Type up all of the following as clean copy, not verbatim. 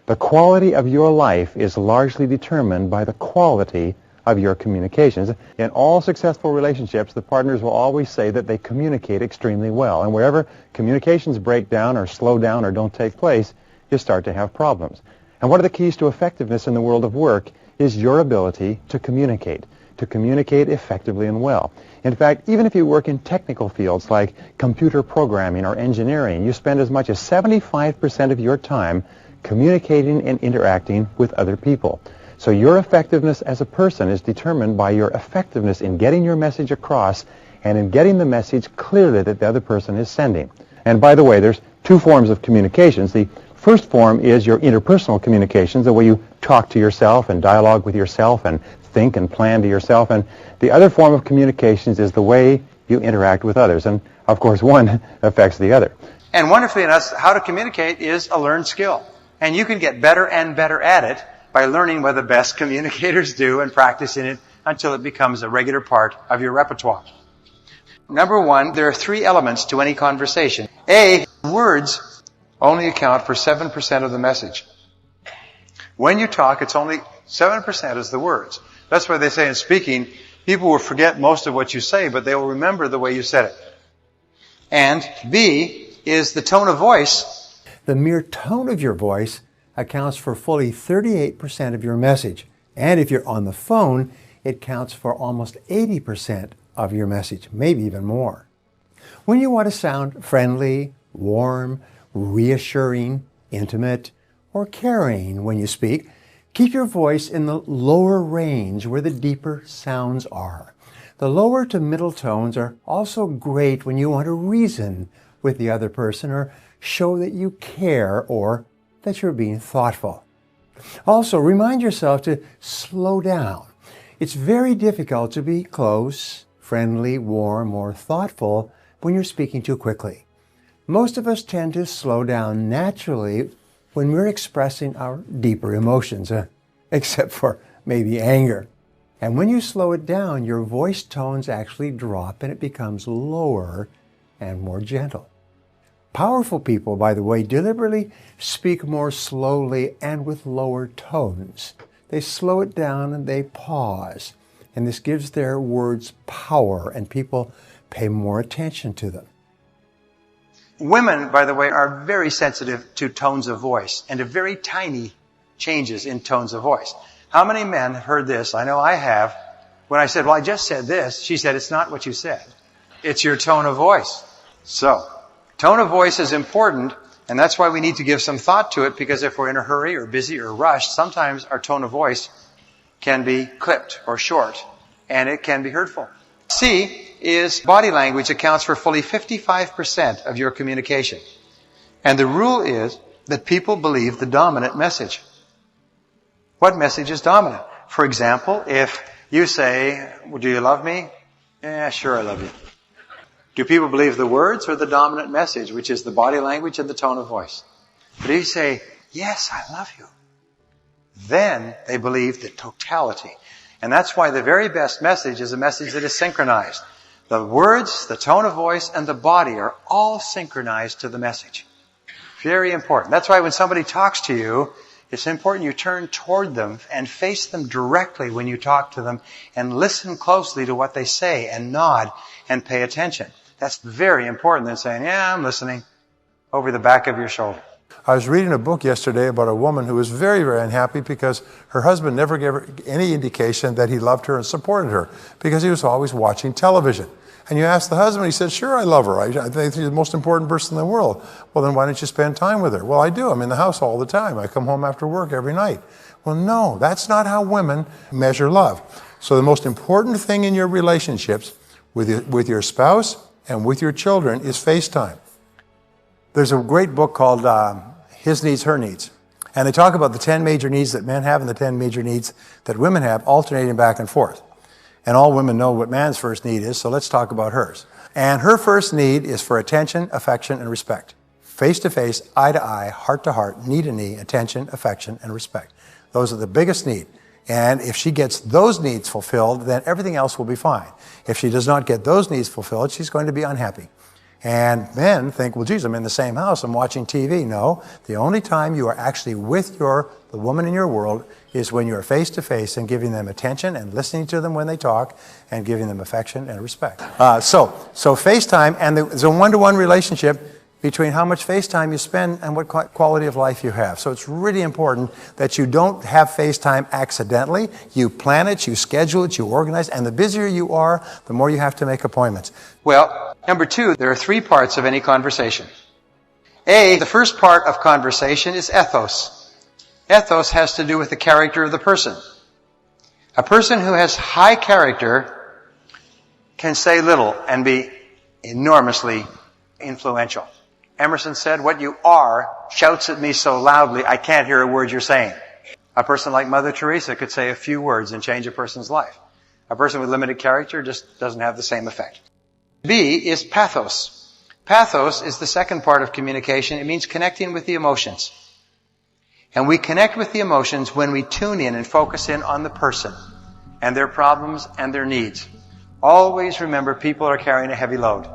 The quality of your life is largely determined by the quality of your communications. In all successful relationships, the partners will always say that they communicate extremely well. And wherever communications break down or slow down or don't take place, you start to have problems. And one of the keys to effectiveness in the world of work is your ability to communicate effectively and well. In fact, even if you work in technical fields like computer programming or engineering, you spend as much as 75% of your time communicating and interacting with other people. So your effectiveness as a person is determined by your effectiveness in getting your message across and in getting the message clearly that the other person is sending. And by the way, there's two forms of communications. The first form is your interpersonal communications, the way you talk to yourself and dialogue with yourself and think and plan to yourself. And the other form of communications is the way you interact with others. And, of course, one affects the other. And wonderfully enough, how to communicate is a learned skill. And you can get better and better at it by learning what the best communicators do and practicing it until it becomes a regular part of your repertoire. Number one, there are three elements to any conversation. A, words only account for 7% of the message. When you talk, it's only 7% is the words. That's why they say in speaking, people will forget most of what you say, but they will remember the way you said it. And B is the tone of voice. The mere tone of your voice accounts for fully 38% of your message. And if you're on the phone, it counts for almost 80% of your message, maybe even more. When you want to sound friendly, warm, reassuring, intimate, or caring when you speak, keep your voice in the lower range where the deeper sounds are. The lower to middle tones are also great when you want to reason with the other person or show that you care or that you're being thoughtful. Also, remind yourself to slow down. It's very difficult to be close, friendly, warm, or thoughtful when you're speaking too quickly. Most of us tend to slow down naturally when we're expressing our deeper emotions, except for maybe anger. And when you slow it down, your voice tones actually drop and it becomes lower and more gentle. Powerful people, by the way, deliberately speak more slowly and with lower tones. They slow it down and they pause. And this gives their words power, and people pay more attention to them. Women, by the way, are very sensitive to tones of voice and to very tiny changes in tones of voice. How many men have heard this? I know I have. When I said, well, I just said this, she said, it's not what you said. It's your tone of voice. So, tone of voice is important, and that's why we need to give some thought to it, because if we're in a hurry or busy or rushed, sometimes our tone of voice can be clipped or short, and it can be hurtful. C is body language accounts for fully 55% of your communication. And the rule is that people believe the dominant message. What message is dominant? For example, if you say, well, do you love me? Yeah, sure, I love you. Do people believe the words or the dominant message, which is the body language and the tone of voice? But if you say, yes, I love you, then they believe the totality. And that's why the very best message is a message that is synchronized. The words, the tone of voice, and the body are all synchronized to the message. Very important. That's why when somebody talks to you, it's important you turn toward them and face them directly when you talk to them and listen closely to what they say and nod and pay attention. That's very important than saying, yeah, I'm listening, over the back of your shoulder. I was reading a book yesterday about a woman who was very, very unhappy because her husband never gave her any indication that he loved her and supported her because he was always watching television. And you ask the husband, he said, sure, I love her. I think she's the most important person in the world. Well, then why don't you spend time with her? Well, I do. I'm in the house all the time. I come home after work every night. Well, no, that's not how women measure love. So the most important thing in your relationships with your spouse and with your children is FaceTime. There's a great book called His Needs, Her Needs. And they talk about the 10 major needs that men have and the 10 major needs that women have, alternating back and forth. And all women know what man's first need is, so let's talk about hers. And her first need is for attention, affection, and respect. Face to face, eye to eye, heart to heart, knee to knee, attention, affection, and respect. Those are the biggest need. And if she gets those needs fulfilled, then everything else will be fine. If she does not get those needs fulfilled, she's going to be unhappy. And men think, well, geez, I'm in the same house, I'm watching TV. No, the only time you are actually with the woman in your world is when you are face to face and giving them attention and listening to them when they talk and giving them affection and respect. So FaceTime, and there's a one-to-one relationship between how much FaceTime you spend and what quality of life you have. So it's really important that you don't have FaceTime accidentally. You plan it, you schedule it, you organize, and the busier you are, the more you have to make appointments. Well, number two, there are three parts of any conversation. The first part of conversation is ethos. Ethos has to do with the character of the person. A person who has high character can say little and be enormously influential. Emerson said, "What you are shouts at me so loudly I can't hear a word you're saying." A person like Mother Teresa could say a few words and change a person's life. A person with limited character just doesn't have the same effect. B is pathos. Pathos is the second part of communication. It means connecting with the emotions. And we connect with the emotions when we tune in and focus in on the person and their problems and their needs. Always remember, people are carrying a heavy load.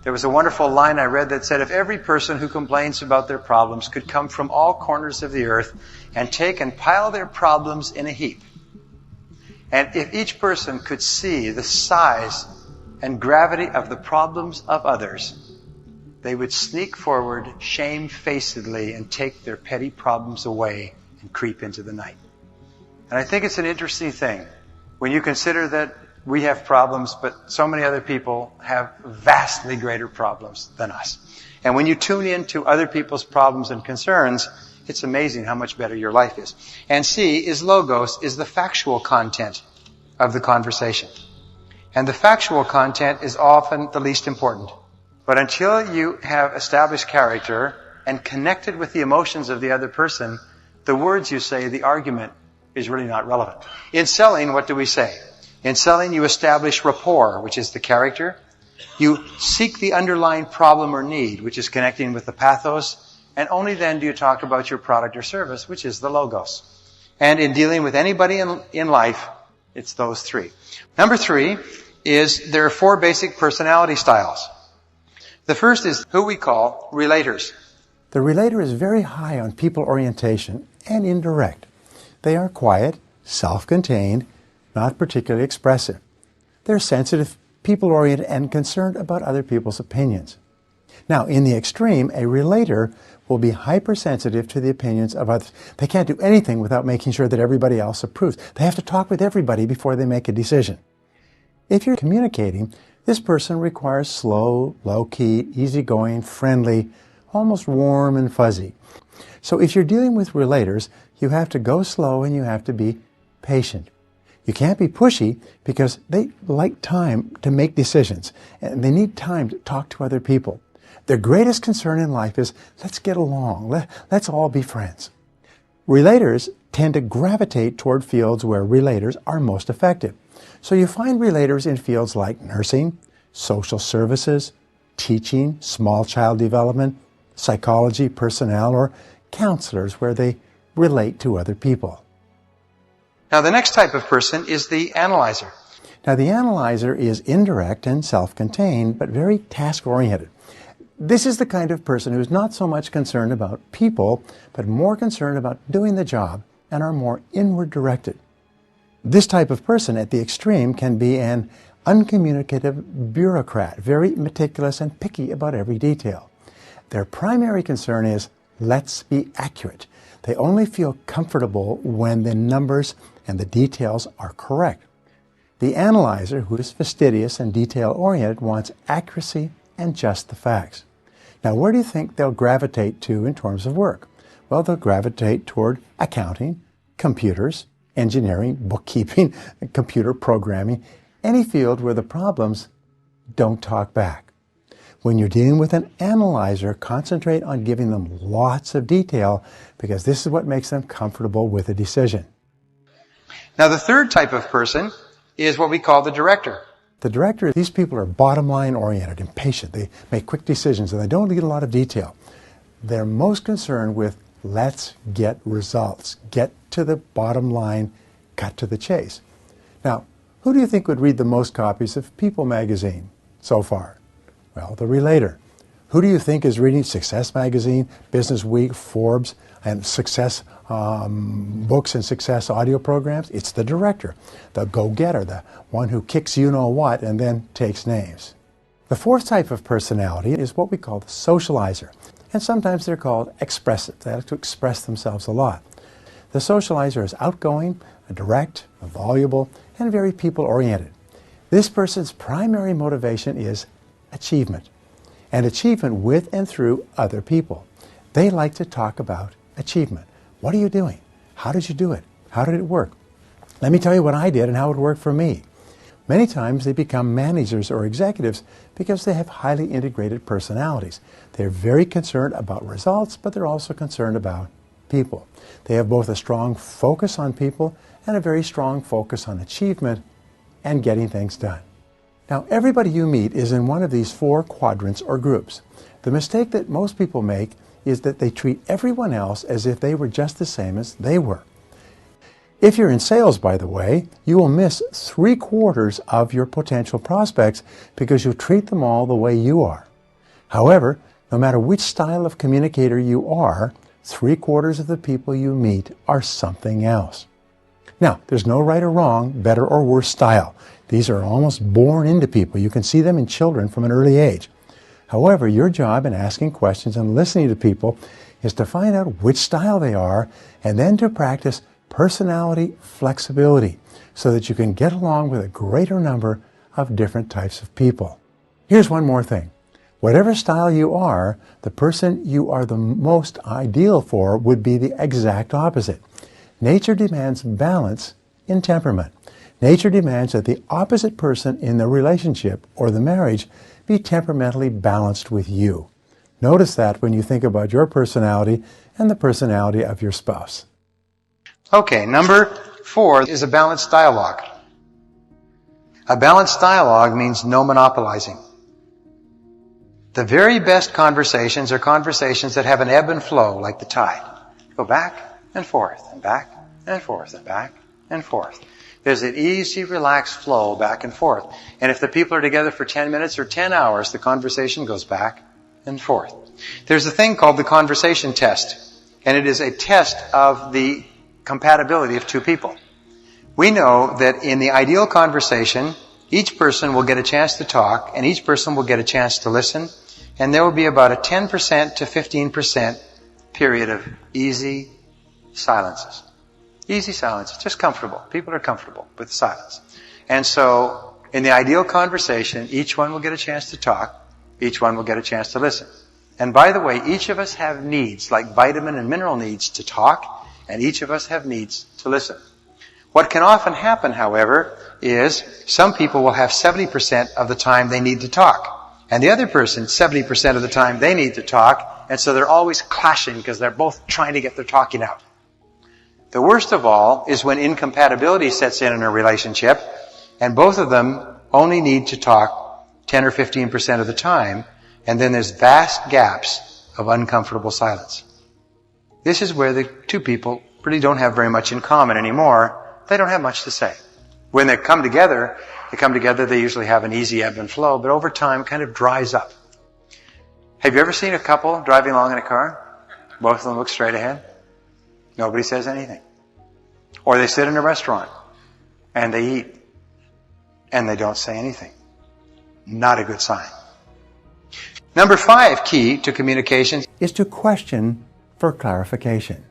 There was a wonderful line I read that said, if every person who complains about their problems could come from all corners of the earth and take and pile their problems in a heap, and if each person could see the size and gravity of the problems of others, they would sneak forward shamefacedly and take their petty problems away and creep into the night. And I think it's an interesting thing when you consider that we have problems, but so many other people have vastly greater problems than us. And when you tune in to other people's problems and concerns, it's amazing how much better your life is. And C is logos, is the factual content of the conversation. And the factual content is often the least important. But until you have established character and connected with the emotions of the other person, the words you say, the argument, is really not relevant. In selling, what do we say? In selling, you establish rapport, which is the character. You seek the underlying problem or need, which is connecting with the pathos. And only then do you talk about your product or service, which is the logos. And in dealing with anybody in life, it's those three. Number three is there are four basic personality styles. The first is who we call relators. The relator is very high on people orientation and indirect. They are quiet, self-contained, not particularly expressive. They're sensitive, people-oriented, and concerned about other people's opinions. Now, in the extreme, a relator will be hypersensitive to the opinions of others. They can't do anything without making sure that everybody else approves. They have to talk with everybody before they make a decision. If you're communicating, this person requires slow, low-key, easygoing, friendly, almost warm and fuzzy. So if you're dealing with relators, you have to go slow and you have to be patient. You can't be pushy because they like time to make decisions and they need time to talk to other people. Their greatest concern in life is, let's get along, let's all be friends. Relators tend to gravitate toward fields where relators are most effective. So you find relators in fields like nursing, social services, teaching, small child development, psychology, personnel, or counselors where they relate to other people. Now, the next type of person is the analyzer. Now, the analyzer is indirect and self-contained, but very task-oriented. This is the kind of person who's not so much concerned about people, but more concerned about doing the job and are more inward-directed. This type of person at the extreme can be an uncommunicative bureaucrat, very meticulous and picky about every detail. Their primary concern is, let's be accurate. They only feel comfortable when the numbers and the details are correct. The analyzer, who is fastidious and detail-oriented, wants accuracy and just the facts. Now, where do you think they'll gravitate to in terms of work? Well, they'll gravitate toward accounting, computers, engineering, bookkeeping, computer programming, any field where the problems don't talk back. When you're dealing with an analyzer, concentrate on giving them lots of detail because this is what makes them comfortable with a decision. Now, the third type of person is what we call the director. The director, these people are bottom line oriented, impatient. They make quick decisions and they don't need a lot of detail. They're most concerned with let's get results, get to the bottom line, cut to the chase. Now, who do you think would read the most copies of People magazine so far? Well, the relator. Who do you think is reading Success Magazine, Business Week, Forbes, and Success books and Success audio programs? It's the director, the go-getter, the one who kicks you-know-what and then takes names. The fourth type of personality is what we call the socializer, and sometimes they're called expressive. They like to express themselves a lot. The socializer is outgoing, direct, voluble, and very people-oriented. This person's primary motivation is achievement, and achievement with and through other people. They like to talk about achievement. What are you doing? How did you do it? How did it work? Let me tell you what I did and how it worked for me. Many times they become managers or executives because they have highly integrated personalities. They're very concerned about results, but they're also concerned about people. They have both a strong focus on people and a very strong focus on achievement and getting things done. Now, everybody you meet is in one of these four quadrants or groups. The mistake that most people make is that they treat everyone else as if they were just the same as they were. If you're in sales, by the way, you will miss 3/4 of your potential prospects because you treat them all the way you are. However, no matter which style of communicator you are, 3/4 of the people you meet are something else. Now, there's no right or wrong, better or worse style. These are almost born into people. You can see them in children from an early age. However, your job in asking questions and listening to people is to find out which style they are and then to practice personality flexibility so that you can get along with a greater number of different types of people. Here's one more thing. Whatever style you are, the person you are the most ideal for would be the exact opposite. Nature demands balance in temperament. Nature demands that the opposite person in the relationship or the marriage be temperamentally balanced with you. Notice that when you think about your personality and the personality of your spouse. Okay, number 4 is a balanced dialogue. A balanced dialogue means no monopolizing. The very best conversations are conversations that have an ebb and flow like the tide. Go back and forth and back and forth and back and forth. There's an easy, relaxed flow back and forth. And if the people are together for 10 minutes or 10 hours, the conversation goes back and forth. There's a thing called the conversation test, and it is a test of the compatibility of two people. We know that in the ideal conversation, each person will get a chance to talk, and each person will get a chance to listen, and there will be about a 10% to 15% period of easy silences. Easy silence, just comfortable. People are comfortable with silence. And so, in the ideal conversation, each one will get a chance to talk, each one will get a chance to listen. And by the way, each of us have needs, like vitamin and mineral needs to talk, and each of us have needs to listen. What can often happen, however, is some people will have 70% of the time they need to talk, and the other person, 70% of the time they need to talk, and so they're always clashing because they're both trying to get their talking out. The worst of all is when incompatibility sets in a relationship and both of them only need to talk 10 or 15% of the time, and then there's vast gaps of uncomfortable silence. This is where the two people really don't have very much in common anymore. They don't have much to say. When they come together, they usually have an easy ebb and flow, but over time it kind of dries up. Have you ever seen a couple driving along in a car? Both of them look straight ahead. Nobody says anything. Or they sit in a restaurant and they eat and they don't say anything. Not a good sign. Number 5 key to communication is to question for clarification.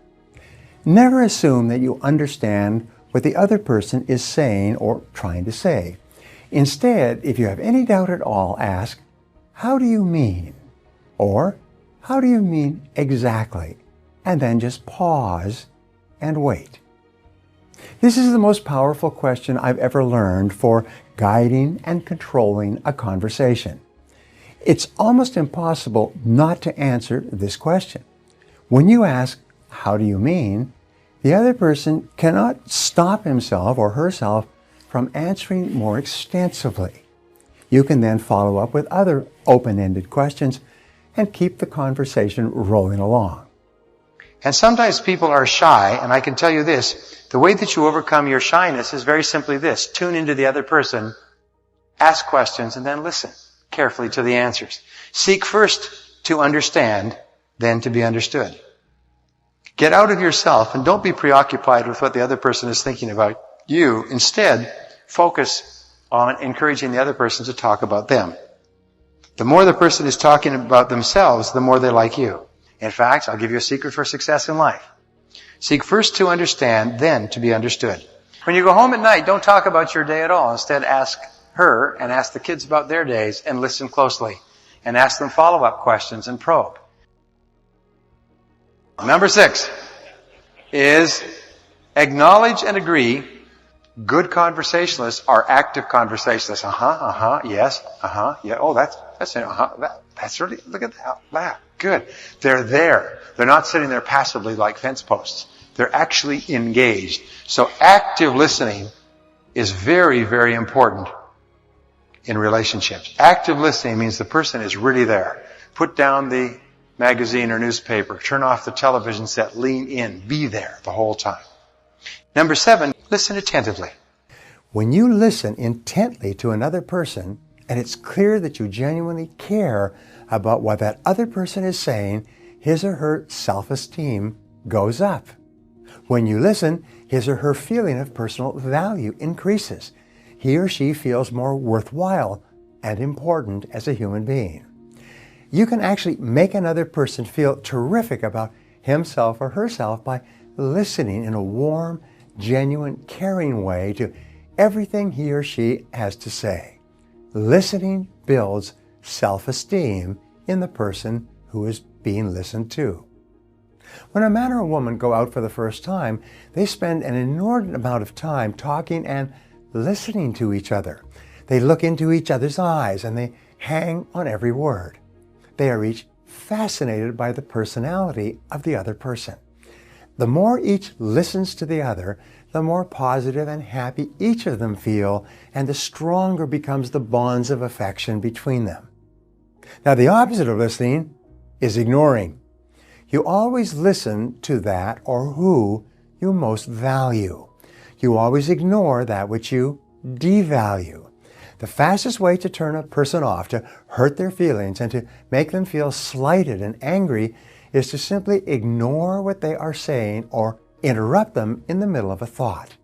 Never assume that you understand what the other person is saying or trying to say. Instead, if you have any doubt at all, ask, "How do you mean?" Or, "How do you mean exactly?" And then just pause and wait. This is the most powerful question I've ever learned for guiding and controlling a conversation. It's almost impossible not to answer this question. When you ask, "How do you mean?" the other person cannot stop himself or herself from answering more extensively. You can then follow up with other open-ended questions and keep the conversation rolling along. And sometimes people are shy, and I can tell you this, the way that you overcome your shyness is very simply this. Tune into the other person, ask questions, and then listen carefully to the answers. Seek first to understand than to be understood. Get out of yourself and don't be preoccupied with what the other person is thinking about you. Instead, focus on encouraging the other person to talk about them. The more the person is talking about themselves, the more they like you. In fact, I'll give you a secret for success in life. Seek first to understand, then to be understood. When you go home at night, don't talk about your day at all. Instead, ask her and ask the kids about their days and listen closely. And ask them follow-up questions and probe. Number 6 is acknowledge and agree. Good conversationalists are active conversationalists. Yes, yeah. Oh, that's it. That's really, look at that. Good. They're there. They're not sitting there passively like fence posts. They're actually engaged. So active listening is very, very important in relationships. Active listening means the person is really there. Put down the magazine or newspaper. Turn off the television set. Lean in. Be there the whole time. Number 7, listen attentively. When you listen intently to another person, and it's clear that you genuinely care about what that other person is saying, his or her self-esteem goes up. When you listen, his or her feeling of personal value increases. He or she feels more worthwhile and important as a human being. You can actually make another person feel terrific about himself or herself by listening in a warm, genuine, caring way to everything he or she has to say. Listening builds self-esteem in the person who is being listened to. When a man or a woman go out for the first time, they spend an inordinate amount of time talking and listening to each other. They look into each other's eyes and they hang on every word. They are each fascinated by the personality of the other person. The more each listens to the other, the more positive and happy each of them feel, and the stronger becomes the bonds of affection between them. Now, the opposite of listening is ignoring. You always listen to that or who you most value. You always ignore that which you devalue. The fastest way to turn a person off, to hurt their feelings, and to make them feel slighted and angry is to simply ignore what they are saying or interrupt them in the middle of a thought.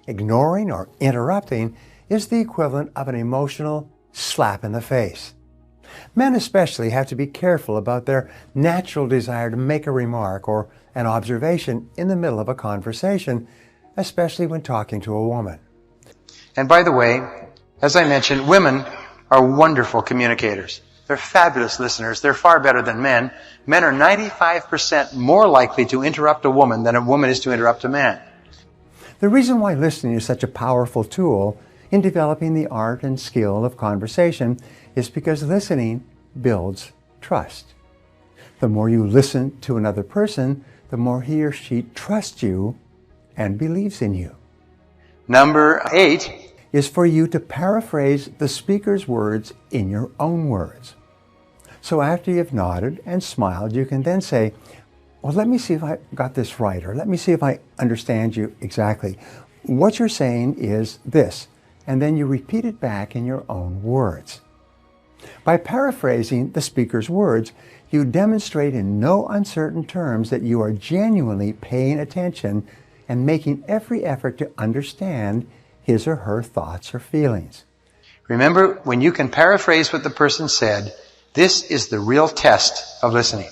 Ignoring or interrupting is the equivalent of an emotional slap in the face. Men especially have to be careful about their natural desire to make a remark or an observation in the middle of a conversation, especially when talking to a woman. And by the way, as I mentioned, women are wonderful communicators. They're fabulous listeners. They're far better than men. Men are 95% more likely to interrupt a woman than a woman is to interrupt a man. The reason why listening is such a powerful tool in developing the art and skill of conversation is because listening builds trust. The more you listen to another person, the more he or she trusts you and believes in you. Number 8 is for you to paraphrase the speaker's words in your own words. So after you've nodded and smiled, you can then say, well, let me see if I got this right, or let me see if I understand you exactly. What you're saying is this, and then you repeat it back in your own words. By paraphrasing the speaker's words, you demonstrate in no uncertain terms that you are genuinely paying attention and making every effort to understand his or her thoughts or feelings. Remember, when you can paraphrase what the person said, this is the real test of listening.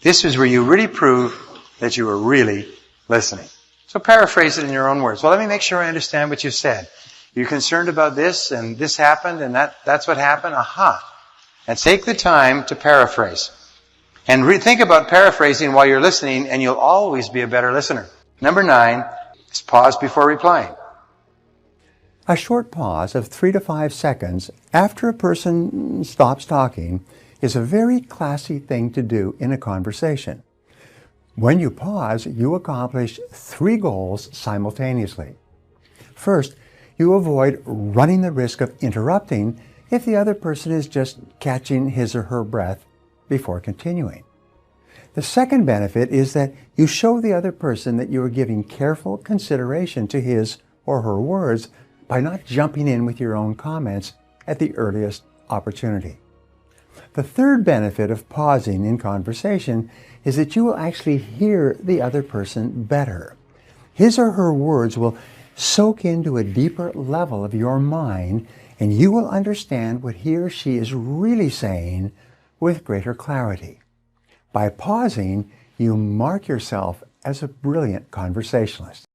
This is where you really prove that you are really listening. So paraphrase it in your own words. Well, let me make sure I understand what you said. You're concerned about this, and this happened, and that's what happened? Aha. And take the time to paraphrase. And think about paraphrasing while you're listening, and you'll always be a better listener. Number 9 is pause before replying. A short pause of 3 to 5 seconds after a person stops talking is a very classy thing to do in a conversation. When you pause, you accomplish 3 goals simultaneously. First, you avoid running the risk of interrupting if the other person is just catching his or her breath before continuing. The second benefit is that you show the other person that you are giving careful consideration to his or her words by not jumping in with your own comments at the earliest opportunity. The third benefit of pausing in conversation is that you will actually hear the other person better. His or her words will soak into a deeper level of your mind, and you will understand what he or she is really saying with greater clarity. By pausing, you mark yourself as a brilliant conversationalist.